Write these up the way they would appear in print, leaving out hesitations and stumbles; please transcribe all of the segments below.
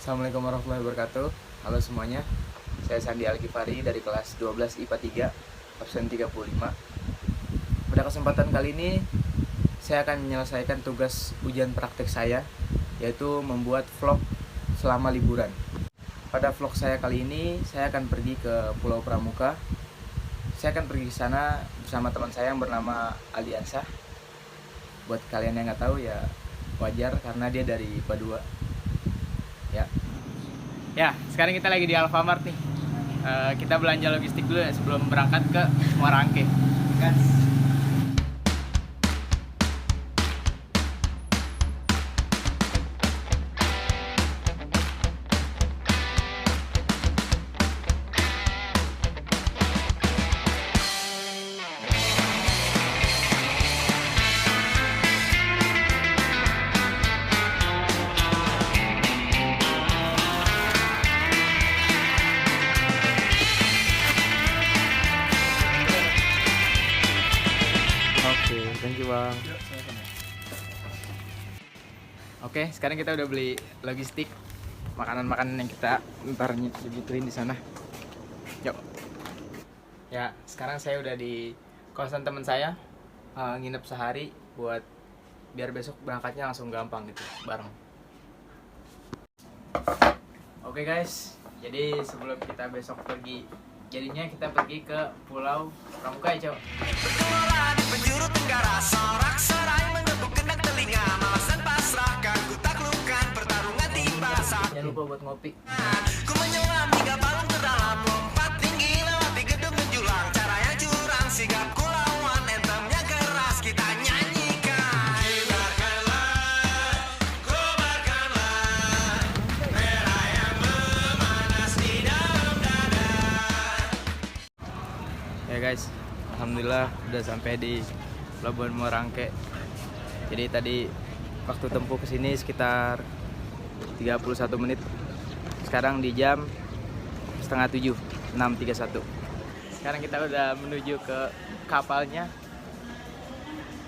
Assalamualaikum warahmatullahi wabarakatuh. Halo semuanya, saya Sandi Alkifari dari kelas 12 IPA 3, absen 35. Pada kesempatan kali ini, saya akan menyelesaikan tugas ujian praktek saya, yaitu membuat vlog selama liburan. Pada vlog saya kali ini, saya akan pergi ke Pulau Pramuka. Saya akan pergi ke sana bersama teman saya yang bernama Aliansa. Buat kalian yang nggak tahu ya wajar karena dia dari IPA 2. Ya, sekarang kita lagi di Alfamart nih. Kita belanja logistik dulu ya sebelum berangkat ke Muarangke. Gas. Thank you bang. Oke, sekarang kita udah beli logistik, makanan-makanan yang kita ntar digituin di sana. Yuk. Ya, sekarang saya udah di kosan teman saya, nginep sehari buat biar besok berangkatnya langsung gampang gitu, bareng. Oke guys, jadi sebelum kita besok pergi, jadinya kita pergi ke Pulau Pramuka ya, Cok. Penjuru tenggara, sorak serai mengebuk kendak telinga, malas dan pasrahkan ku taklukkan pertarungan tiba saat. Jangan lupa buat ngopi. Ku menyelam hingga balon terdalam, lompat tinggi lewati gedung menjulang, cara yang curang sigap ku lawan, entemnya keras kita nyanyikan. Kibarkanlah, kobarkanlah, merah yang memanas di dalam dada. Ya guys, alhamdulillah udah sampai di Pelabuhan Muarangke. Jadi tadi waktu tempuh kesini sekitar 31 menit. Sekarang di jam setengah 7, 6.31. Sekarang kita udah menuju ke kapalnya,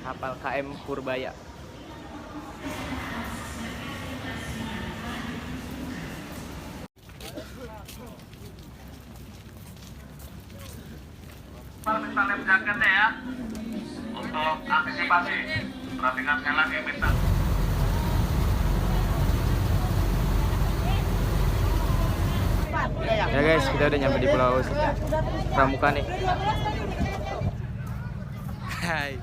kapal KM Purbaya. Minta lem jaketnya ya, untuk antisipasi. Perhatikan sekali lagi minta. Ya guys, kita udah nyampe di Pulau Pramuka nih. Hai.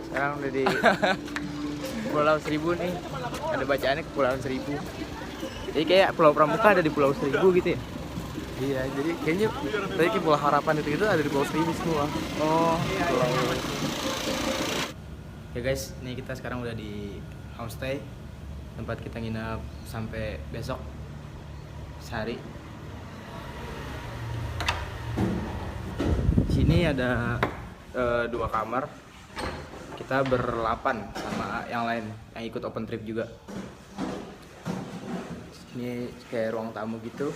Sekarang udah di Pulau Seribu nih. Ada bacaannya Kepulauan Seribu. Jadi kayak Pulau Pramuka ada di Pulau Seribu gitu ya. Iya, jadi kayaknya tadi kayak Pulau Harapan itu ada di Pulau Seribu semua. Oh, Pulau. Ya guys, ini kita sekarang udah di homestay, tempat kita nginep sampai besok sehari. Sini ada 2 kamar. Kita ber-8 sama yang lain yang ikut open trip juga. Ini kayak ruang tamu gitu.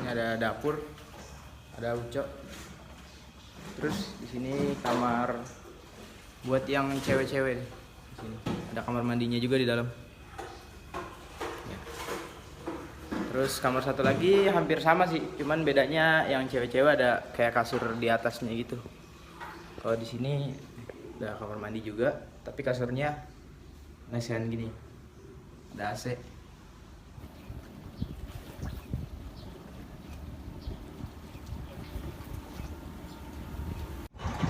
Ini ada dapur, ada ucok. Terus di sini kamar buat yang cewek-cewek. Di sini ada kamar mandinya juga di dalam. Ya. Terus kamar satu lagi hampir sama sih, cuman bedanya yang cewek-cewek ada kayak kasur di atasnya gitu. Kalau di sini ada kamar mandi juga, tapi kasurnya lesehan gini. Ada AC.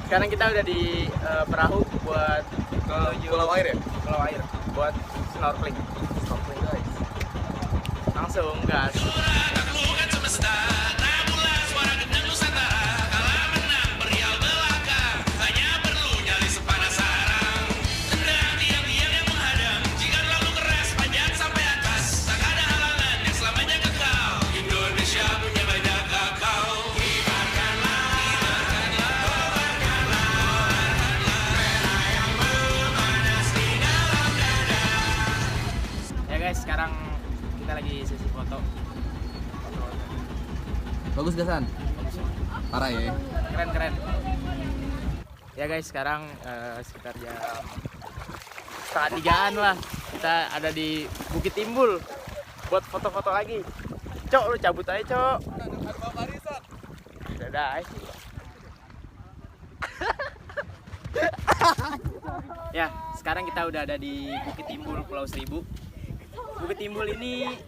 Sekarang kita udah di perahu buat ke Pulau air ya? Pulau air buat snorkeling. Snorkeling guys. Langsung gas. Taklukan semesta, tabula suara gendang Nusantara, kalah menang berial belaka, hanya perlu nyali sepanas sarang. Tendang tiang-tiang yang menghadang, jika terlalu keras panjang sampai atas, tak ada halangan yang selamanya kekal. Indonesia punya banyak kakao. Kibarkanlah, kobarkanlah, merah yang memanas di dalam dada. Ya guys, sekarang kita lagi sesi foto. Bagus gak San? Parah ya? Keren. Ya guys, sekarang sekitar jam setengah 3-an lah. kita ada di Bukit Timbul buat foto-foto lagi. Cok, lu cabut aja, Cok. Dadah. Ya, sekarang kita udah ada di Bukit Timbul, Pulau Seribu. Bukit Timbul ini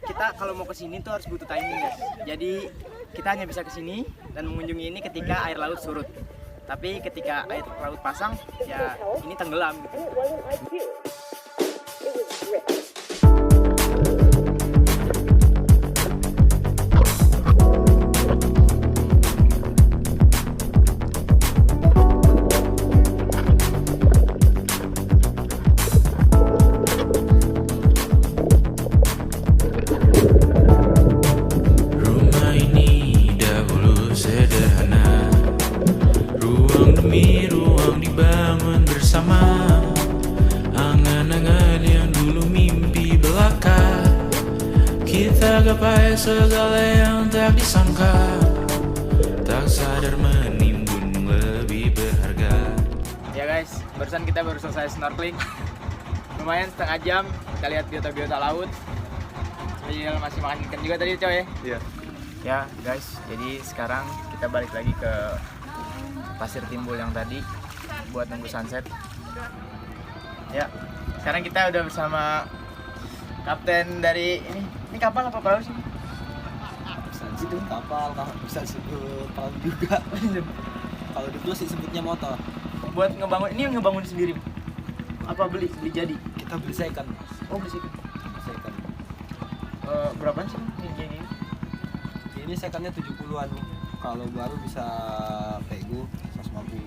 kita kalau mau kesini tuh harus butuh timing, guys. Jadi kita hanya bisa kesini dan mengunjungi ini ketika air laut surut. Tapi ketika air laut pasang, ya ini tenggelam. Rumah ini dahulu sederhana, ruang demi ruang dibangun bersama. Angan-angan yang dulu mimpi belaka, kita gapai segala yang tak disangka. Tak sadar menimbun lebih berharga. Ya guys, barusan kita baru selesai snorkeling. Lumayan setengah jam, kita lihat biota-biota laut. Sambil masih makan ikan juga tadi, coy. Iya. Ya guys, jadi sekarang kita balik lagi ke Pasir Timbul yang tadi buat nunggu sunset. Ya, sekarang kita udah bersama kapten dari ini kapal apa perahu sih? Bisa disebut kapal, bisa disebut perahu juga. Kalau dulu sih sebutnya motor. Buat ngebangun, ini yang ngebangun sendiri apa beli jadi? Kita beli second. Oh, beli sih. Second. Berapaan sih ini? Ini secondnya 70-an. Kalau baru bisa pegu 150.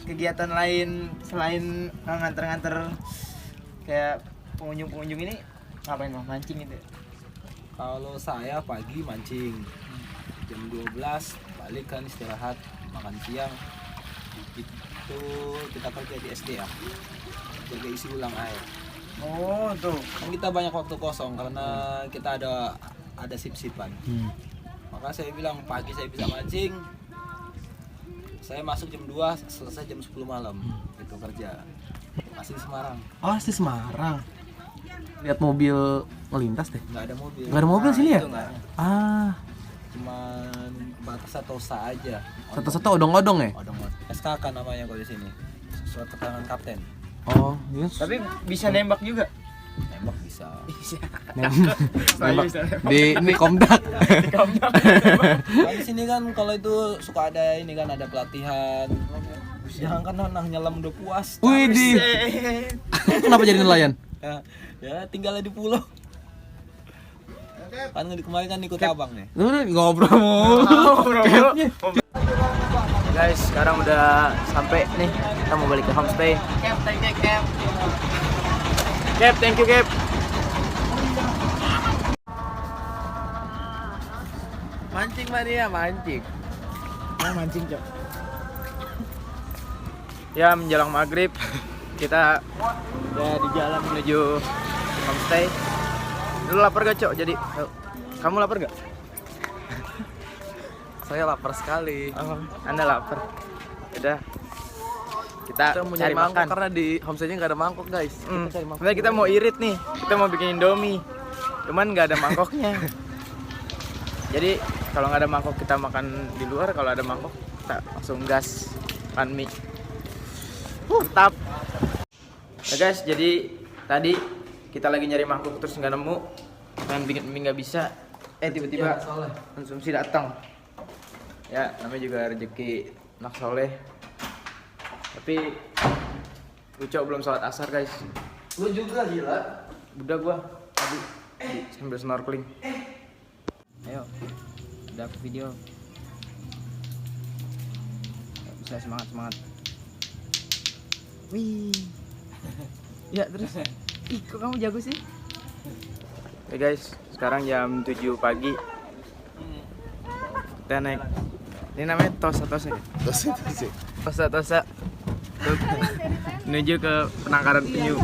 Kegiatan lain selain nganter-nganter kayak pengunjung ini ngapain, Bang? Mancing gitu? Kalau saya pagi mancing, jam 12 balik kan istirahat, makan siang. Itu kita kerja di SDA, jaga isi ulang air. Oh, tuh. Kan kita banyak waktu kosong karena kita ada sip-sipan. Maka saya bilang pagi saya bisa mancing, saya masuk jam 2, selesai jam 10 malam. Itu kerja. Masih di Semarang. Oh, asli Semarang. Lihat mobil melintas deh. Nggak ada mobil. Nggak ada mobil sini ya? Itu nggak ada. Ah, Cuman batas Tosa aja. satu-satu odong-odong ya? Odong-odong. SKK namanya kalau di sini. Surat keterangan kapten. Oh, yes. Tapi bisa nembak juga. Nembak bisa. Nembak di ini Komdak. Nah, di sini kan kalau itu suka ada ini kan ada pelatihan. Jangan kan nyelam udah puas. Wih, di. Kenapa jadi nelayan? Ya tinggalnya di pulau. Kan kemarin kan ikut abang nih. Ngobrol mulu. Guys, sekarang udah sampai nih. Kita mau balik ke homestay. Cap, thank you, Cap. Mancing Maria, mancing. Mancing, Cok. Ya, menjelang maghrib kita udah di jalan menuju homestay. Lu lapar gak, Cok? Jadi, kamu lapar gak? Saya lapar sekali. Oh, Anda lapar. Udah. Kita Kita mau cari nyari mangkok makan. karena di homestay-nya nggak ada mangkok, guys. Kita cari mangkok. Sebenarnya kita mau irit nih. Kita mau bikin Indomie. Cuman nggak ada mangkoknya. Jadi kalau nggak ada mangkok kita makan di luar. Kalau ada mangkok kita langsung gas makan mie. Mantap. Ya guys, jadi tadi kita lagi nyari mangkok terus nggak nemu. Pengen bikin mie nggak bisa. Tiba-tiba konsumsi datang. Ya, namanya juga rezeki anak soleh. Tapi Ucok belum sholat asar, guys. Lu juga gila. Udah gua tadi sambil snorkeling. Ayo, udah ke video. Bisa semangat. Wih. Ya terus. Ih, kok kamu jago sih? Oke guys, sekarang jam 7 pagi. Kita naik. Ini namanya tosa ya? Tosa. Menuju ke penangkaran penyu.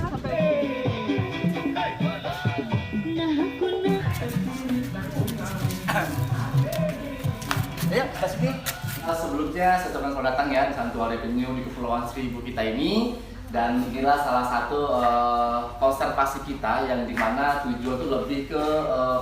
Ya, sebelumnya saya ucapkan selamat datang ya di Santuari Penyu di Kepulauan Seribu kita ini. Dan inilah salah satu konservasi kita yang dimana tujuan itu lebih ke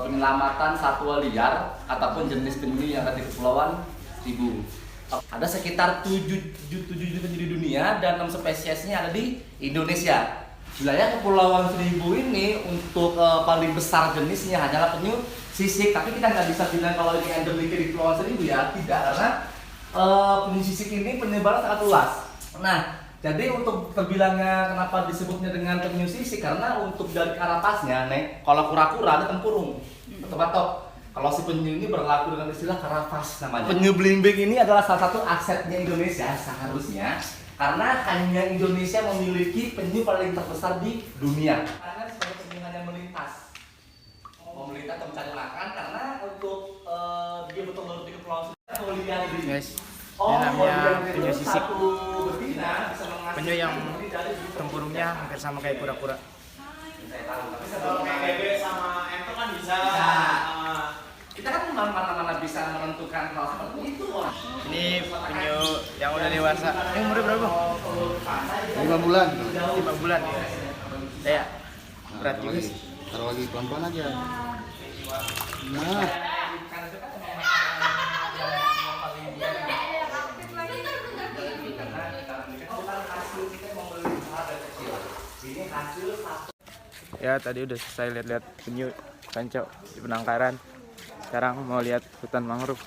penyelamatan satwa liar ataupun jenis penyu yang ada di Kepulauan Seribu. Ada sekitar 7 juta di dunia dan 6 spesiesnya ada di Indonesia. Wilayah Kepulauan Seribu ini untuk paling besar jenisnya hanyalah penyu sisik, tapi kita nggak bisa bilang kalau ini endemik di Kepulauan Seribu ya, tidak, karena penyu sisik ini penyebaran sangat luas. Nah, jadi untuk terbilangnya kenapa disebutnya dengan penyu sisik, karena untuk dari karapasnya, nih, kalau kura-kura ada tempurung, batok. Kalau si penyu ini berlaku dengan istilah karapas namanya. Penyu belimbing ini adalah salah satu asetnya Indonesia seharusnya, karena hanya Indonesia memiliki penyu paling terbesar di dunia. Karena sebagai penyu yang melintas, melintas atau mencari makan, karena untuk dia betul-betul di Kepulauan Seribu liar di Guys, ini namanya penyu sisik. Penyu yang tempurungnya hampir sama kayak kura-kura. Kayak bebek sama ento kan bisa. Kita kan mana-mana bisa menentukan hal seperti itu. Ini penyu yang udah dewasa. Ini umurnya berapa? 5 bulan. 5 bulan. Ya, berat juga sih. Taruh lagi pelan-pelan aja. Nah, Ya, tadi udah selesai lihat-lihat penyu kanco di penangkaran. Sekarang mau lihat hutan mangrove.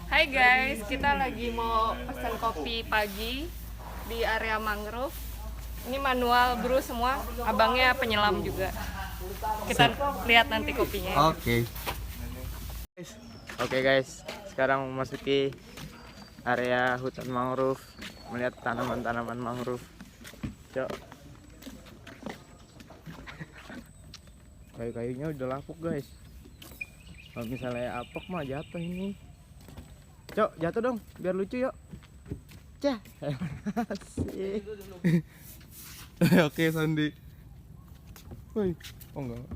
Hai guys, kita lagi mau pesan kopi pagi di area mangrove. Ini manual brew semua, abangnya penyelam juga. Kita lihat nanti kopinya. oke. Oke guys, sekarang memasuki area hutan mangrove, melihat tanaman-tanaman mangrove. Cok. Kayu-kayunya udah lapuk guys. Kalau misalnya apok mah jatuh ini. Cok, jatuh dong, biar lucu yuk. Cah. Asik. Oke, Sandi. Woi, oh enggak.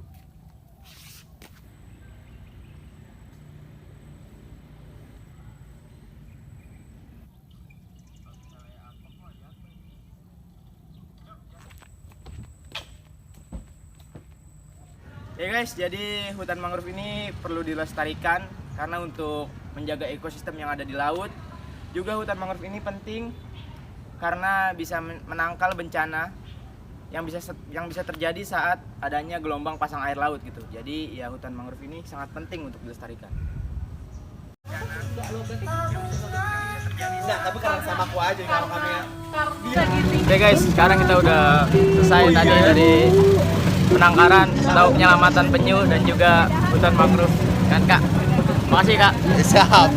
Ya guys, jadi hutan mangrove ini perlu dilestarikan karena untuk menjaga ekosistem yang ada di laut. Juga hutan mangrove ini penting karena bisa menangkal bencana yang bisa terjadi saat adanya gelombang pasang air laut gitu. Jadi ya hutan mangrove ini sangat penting untuk dilestarikan. Nah, tapi karena sama aku aja kalau kami Oke guys, sekarang kita udah selesai tadi dari penangkaran atau penyelamatan penyu dan juga hutan mangrove. Kan Kak? Makasih Kak. Siap.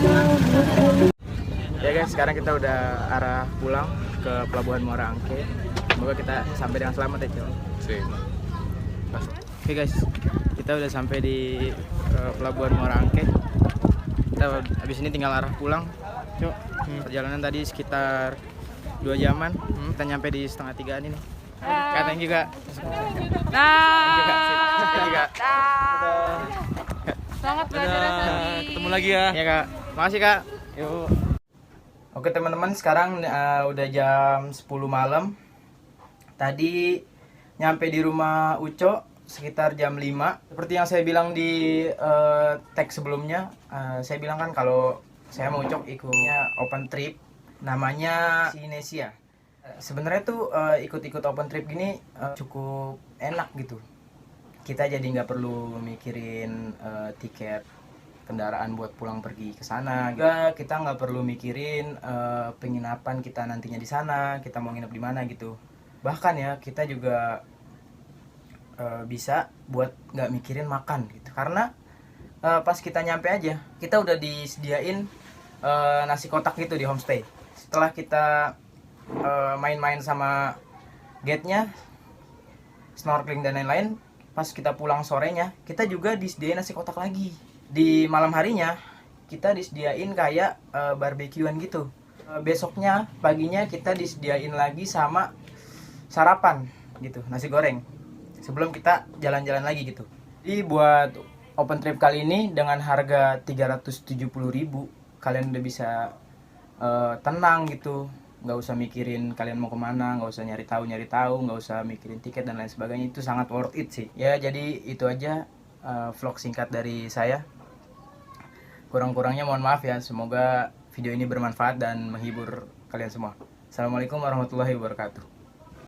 Ya guys, sekarang kita udah arah pulang ke Pelabuhan Muara Angke. Semoga kita sampai dengan selamat ya, Cok. Oke guys, kita udah sampai di Pelabuhan Muara Angke. Kita habis ini tinggal arah pulang, Cok. Perjalanan tadi sekitar 2 jaman. Kita nyampe di 2:30 ini. Kak, thank you Kak. Thank you Kak. Thank you Kak. Selamat pelajaran tadi. Ketemu lagi ya. Iya Kak. Makasih Kak. Yuk. Oke teman-teman, sekarang udah jam 10 malam. Tadi nyampe di rumah Uco sekitar jam 5. Seperti yang saya bilang di tag sebelumnya, saya bilang kan kalau saya mau Uco ikutnya open trip namanya Sinesia. Sebenarnya tuh ikut-ikut open trip gini cukup enak gitu. Kita jadi nggak perlu mikirin tiket kendaraan buat pulang pergi ke sana. Juga kita nggak perlu mikirin penginapan kita nantinya di sana, kita mau nginep di mana gitu. Bahkan ya kita juga bisa buat nggak mikirin makan gitu. Karena pas kita nyampe aja, kita udah disediain nasi kotak gitu di homestay. Setelah kita main-main sama gate-nya, snorkeling dan lain-lain, pas kita pulang sorenya kita juga disediain nasi kotak lagi. Di malam harinya kita disediain kayak barbekyuan gitu. Besoknya paginya kita disediain lagi sama sarapan gitu, nasi goreng, sebelum kita jalan-jalan lagi gitu. Jadi buat open trip kali ini dengan harga 370.000 kalian udah bisa tenang gitu, nggak usah mikirin kalian mau kemana, nggak usah nyari tahu, nggak usah mikirin tiket dan lain sebagainya. Itu sangat worth it sih ya. Jadi itu aja vlog singkat dari saya. Kurang-kurangnya mohon maaf ya. Semoga video ini bermanfaat dan menghibur kalian semua. Assalamualaikum warahmatullahi wabarakatuh.